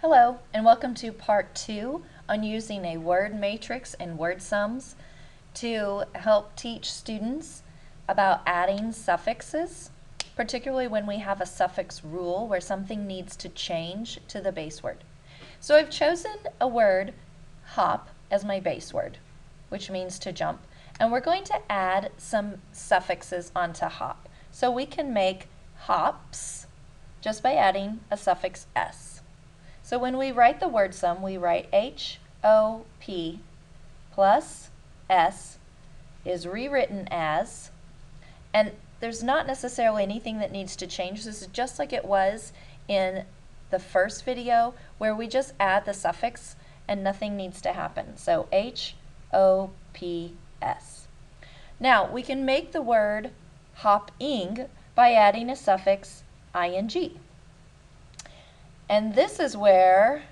Hello, and welcome to part 2 on using a word matrix and word sums to help teach students about adding suffixes, particularly when we have a suffix rule where something needs to change to the base word. So I've chosen a word, hop, as my base word, which means to jump, and we're going to add some suffixes onto hop. So we can make hops just by adding a suffix s. So when we write the word sum, we write H-O-P plus S is rewritten as, and there's not necessarily anything that needs to change. This is just like it was in the first video where we just add the suffix and nothing needs to happen. So H-O-P-S. Now we can make the word hopping by adding a suffix ing. And this is where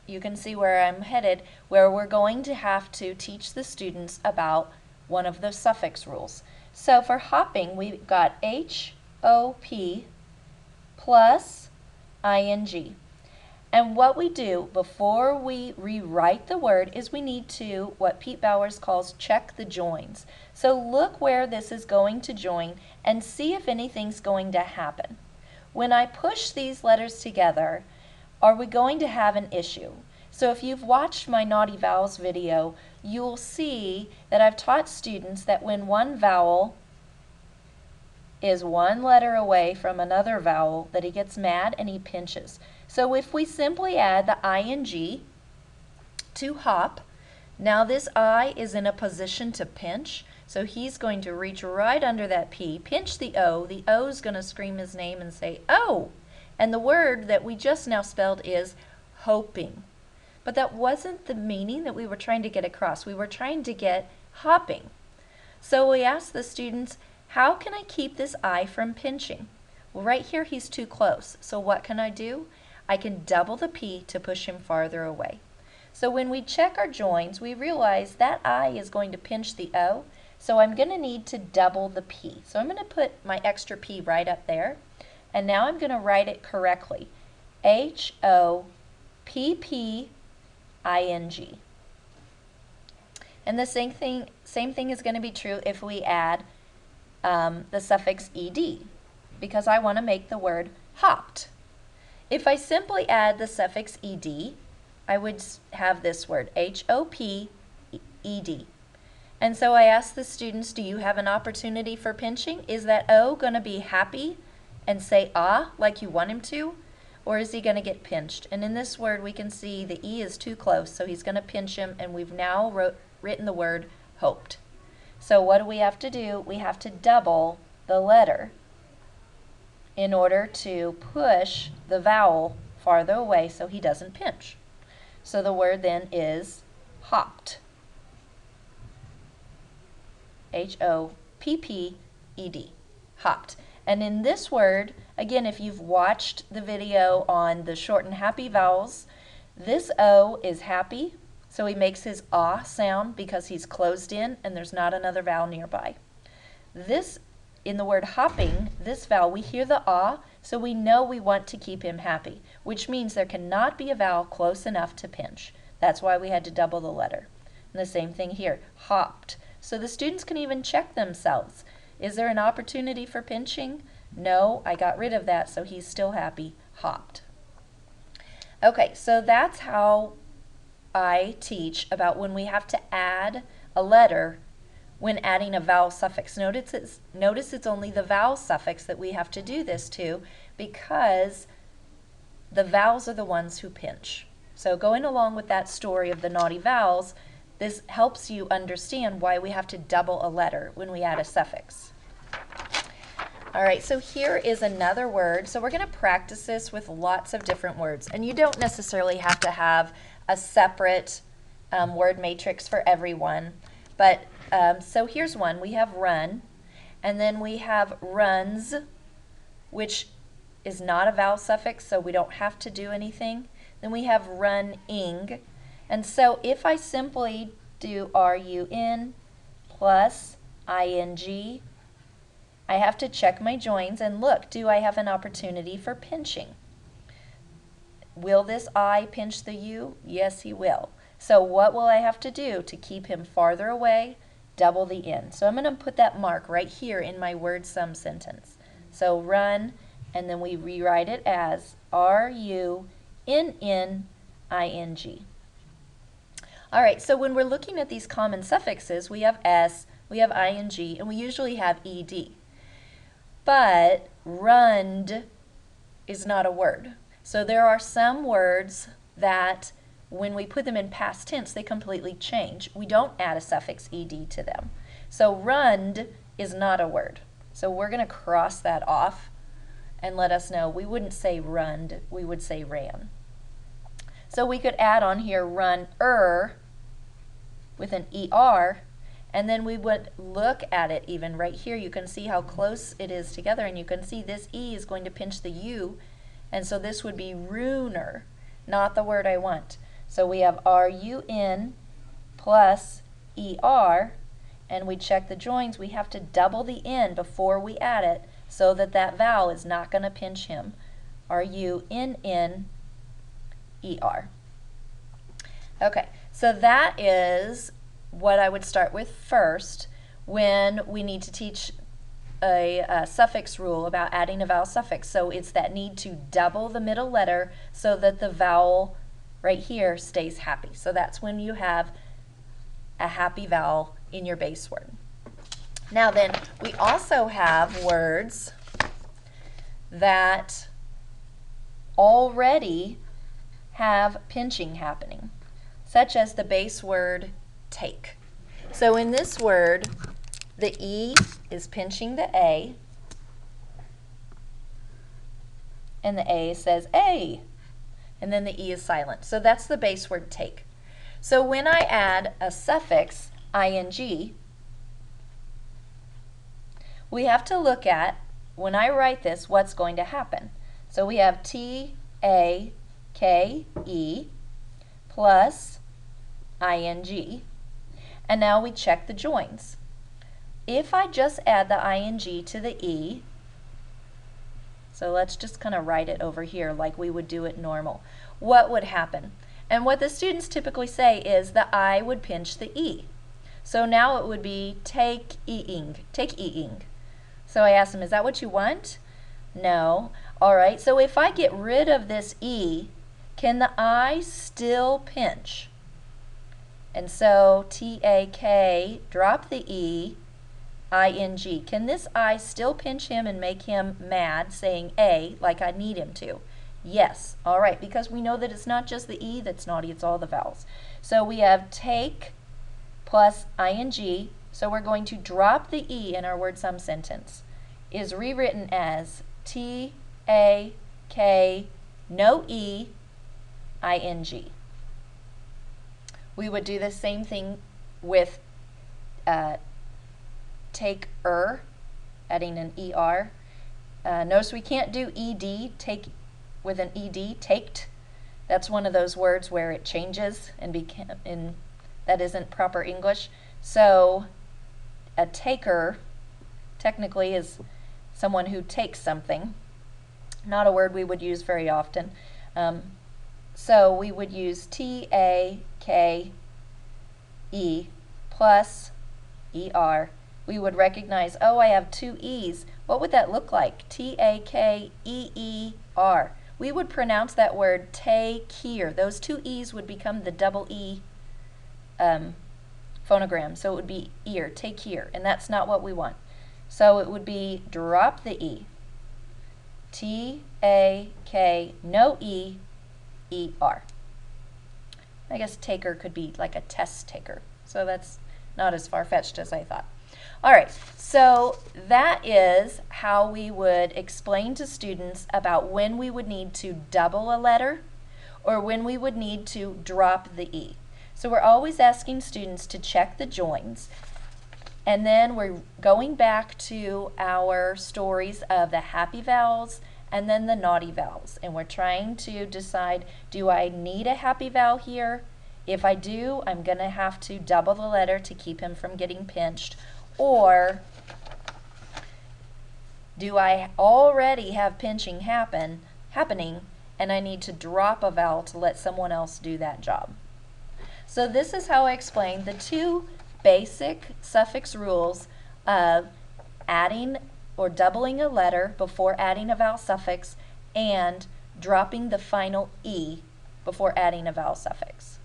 you can see where I'm headed, where we're going to have to teach the students about one of the suffix rules. So for hopping, we've got H-O-P plus ing. And what we do before we rewrite the word is we need to, what Pete Bowers calls, check the joins. So look where this is going to join and see if anything's going to happen. When I push these letters together, are we going to have an issue? So if you've watched my Naughty Vowels video, you'll see that I've taught students that when one vowel is one letter away from another vowel, that he gets mad and he pinches. So if we simply add the ing to hop, now this I is in a position to pinch. So he's going to reach right under that P, pinch the O. The O is going to scream his name and say, oh! And the word that we just now spelled is hoping. But that wasn't the meaning that we were trying to get across. We were trying to get hopping. So we asked the students, how can I keep this I from pinching? Well, right here he's too close. So what can I do? I can double the P to push him farther away. So when we check our joins, we realize that I is going to pinch the O. So I'm going to need to double the P. So I'm going to put my extra P right up there. And now I'm going to write it correctly. H-O-P-P-I-N-G. And the same thing is going to be true if we add the suffix ed, because I want to make the word hopped. If I simply add the suffix ed, I would have this word, H-O-P-E-D. And so I asked the students, do you have an opportunity for pinching? Is that O going to be happy and say ah like you want him to? Or is he going to get pinched? And in this word we can see the E is too close, so he's going to pinch him, and we've now written the word hoped. So what do we have to do? We have to double the letter in order to push the vowel farther away so he doesn't pinch. So the word then is hopped. H-O-P-P-E-D, hopped. And in this word, again, if you've watched the video on the short and happy vowels, this O is happy, so he makes his ah sound because he's closed in and there's not another vowel nearby. This, in the word hopping, this vowel, we hear the ah, so we know we want to keep him happy, which means there cannot be a vowel close enough to pinch. That's why we had to double the letter. And the same thing here, hopped. So the students can even check themselves. Is there an opportunity for pinching? No, I got rid of that, so he's still happy, hopped. Okay, so that's how I teach about when we have to add a letter when adding a vowel suffix. Notice it's only the vowel suffix that we have to do this to, because the vowels are the ones who pinch. So going along with that story of the naughty vowels, this helps you understand why we have to double a letter when we add a suffix. All right, so here is another word. So we're going to practice this with lots of different words. And you don't necessarily have to have a separate word matrix for everyone. But so here's one. We have run, and then we have runs, which is not a vowel suffix, so we don't have to do anything. Then we have running. And so if I simply do run plus ing, I have to check my joins and look, do I have an opportunity for pinching? will this I pinch the U? Yes, he will. So what will I have to do to keep him farther away? Double the N. So I'm going to put that mark right here in my word sum sentence. So run, and then we rewrite it as R-U-N-N-I-N-G. All right, so when we're looking at these common suffixes, we have S, we have ing, and we usually have ed. But runned is not a word. So there are some words that when we put them in past tense, they completely change. We don't add a suffix ed to them. So runned is not a word. So we're going to cross that off and let us know we wouldn't say runned, we would say ran. So we could add on here run-er with an er, and then we would look at it even right here. You can see how close it is together, and you can see this E is going to pinch the U, and so this would be runer, not the word I want. So we have R-U-N plus E-R, and we check the joins. We have to double the N before we add it so that that vowel is not going to pinch him. R-U-N-N-E-R. Okay, so that is what I would start with first when we need to teach a suffix rule about adding a vowel suffix. So it's that need to double the middle letter so that the vowel right here stays happy. So that's when you have a happy vowel in your base word. Now then, we also have words that already have pinching happening, such as the base word take. So in this word, the E is pinching the A, and the A says A, and then the E is silent. So that's the base word take. So when I add a suffix, ing, we have to look at, when I write this, what's going to happen. So we have T-A-K-E plus ing, and now we check the joins. If I just add the ing to the E, so let's just kind of write it over here like we would do it normal, what would happen? And what the students typically say is the I would pinch the E. So now it would be take-e-ing, take-e-ing. So I asked them, is that what you want? No. All right, so if I get rid of this E, can the I still pinch? And so T-A-K, drop the E, I-N-G. Can this I still pinch him and make him mad, saying A, like I need him to? Yes. All right, because we know that it's not just the E that's naughty, it's all the vowels. So we have take plus ing, so we're going to drop the E in our word sum sentence, is rewritten as T-A-K, no E, I-N-G. We would do the same thing with take-er, adding an ER. Notice we can't do ED, take with an ED, taked. That's one of those words where it changes and that isn't proper English. So a taker technically is someone who takes something, not a word we would use very often. So we would use T-A-K-E plus E-R. We would recognize, oh, I have two E's. What would that look like? T-A-K-E-E-R. We would pronounce that word take here. Those two E's would become the double E phonogram. So it would be ear, take here, and that's not what we want. So it would be drop the E. T-A-K, no E, E-R. I guess taker could be like a test taker. So that's not as far-fetched as I thought. All right, so that is how we would explain to students about when we would need to double a letter or when we would need to drop the E. So we're always asking students to check the joins, and then we're going back to our stories of the happy vowels and then the naughty vowels, and we're trying to decide, do I need a happy vowel here? If I do, I'm going to have to double the letter to keep him from getting pinched. Or do I already have pinching happening, and I need to drop a vowel to let someone else do that job. So this is how I explain the two basic suffix rules of adding or doubling a letter before adding a vowel suffix and dropping the final E before adding a vowel suffix.